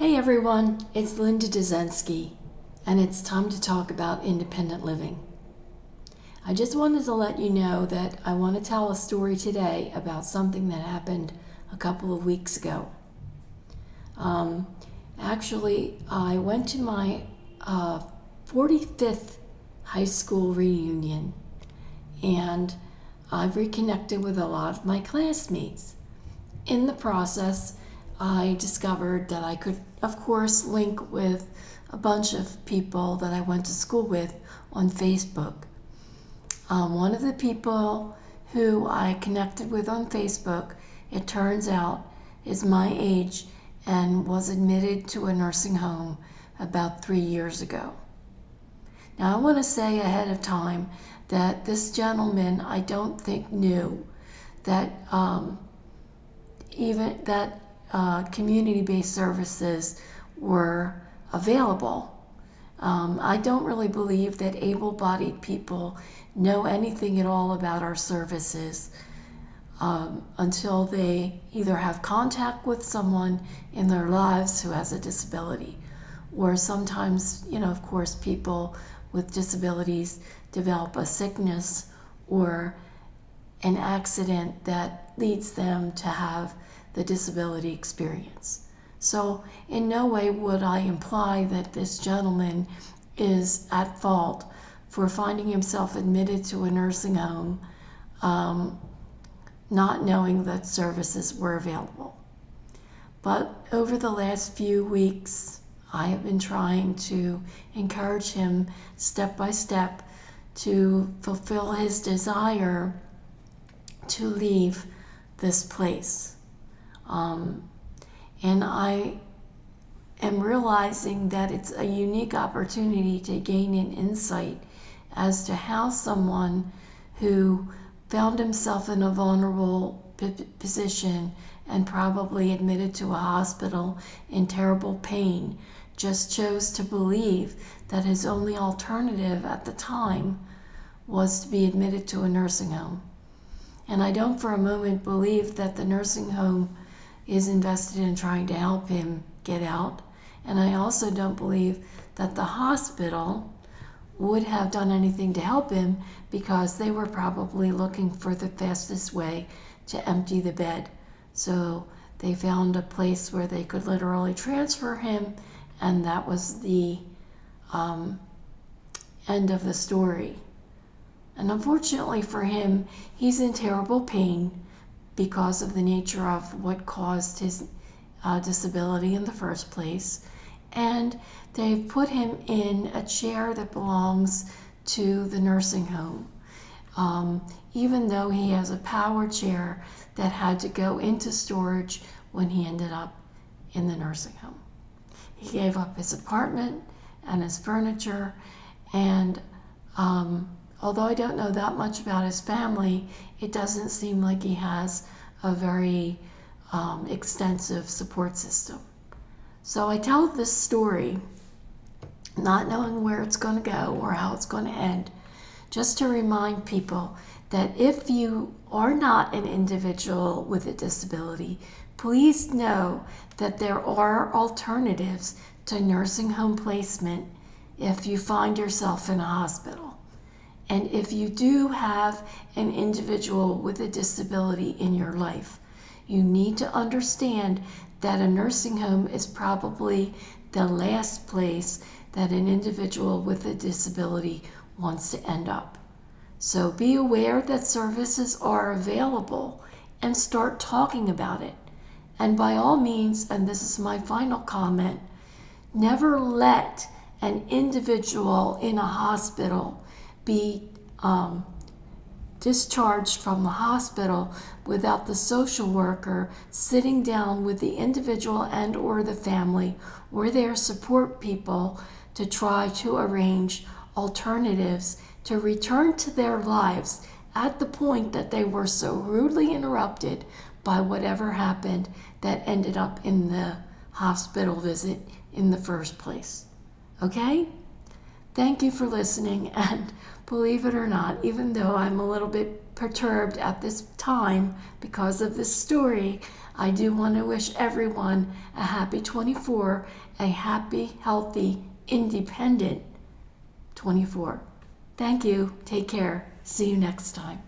Hey everyone, it's Linda Dzenski, and it's time to talk about independent living. I just wanted to let you know that I want to tell a story today about something that happened a couple of weeks ago. Actually, I went to my 45th high school reunion, and I've reconnected with a lot of my classmates. In the process, I discovered that I could, of course, link with a bunch of people that I went to school with on Facebook. One of the people who I connected with on Facebook, it turns out, is my age and was admitted to a nursing home about 3 years ago. Now, I want to say ahead of time that this gentleman, I don't think, knew that community-based services were available. I don't really believe that able-bodied people know anything at all about our services until they either have contact with someone in their lives who has a disability, or sometimes, of course, people with disabilities develop a sickness or an accident that leads them to have the disability experience. So in no way would I imply that this gentleman is at fault for finding himself admitted to a nursing home, not knowing that services were available. But over the last few weeks, I have been trying to encourage him step by step to fulfill his desire to leave this place. And I am realizing that it's a unique opportunity to gain an insight as to how someone who found himself in a vulnerable position and probably admitted to a hospital in terrible pain just chose to believe that his only alternative at the time was to be admitted to a nursing home. And I don't for a moment believe that the nursing home is invested in trying to help him get out. And I also don't believe that the hospital would have done anything to help him, because they were probably looking for the fastest way to empty the bed. So they found a place where they could literally transfer him, and that was the end of the story. And unfortunately for him, he's in terrible pain because of the nature of what caused his disability in the first place. And they've put him in a chair that belongs to the nursing home, even though he has a power chair that had to go into storage when he ended up in the nursing home. He gave up his apartment and his furniture, and although I don't know that much about his family, it doesn't seem like he has a very extensive support system. So I tell this story not knowing where it's going to go or how it's going to end, just to remind people that if you are not an individual with a disability, please know that there are alternatives to nursing home placement if you find yourself in a hospital. And if you do have an individual with a disability in your life, you need to understand that a nursing home is probably the last place that an individual with a disability wants to end up. So be aware that services are available and start talking about it. And by all means, and this is my final comment, never let an individual in a hospital be discharged from the hospital without the social worker sitting down with the individual and or the family or their support people to try to arrange alternatives to return to their lives at the point that they were so rudely interrupted by whatever happened that ended up in the hospital visit in the first place. Okay? Thank you for listening, and believe it or not, even though I'm a little bit perturbed at this time because of this story, I do want to wish everyone a happy 24, a happy, healthy, independent 24. Thank you. Take care. See you next time.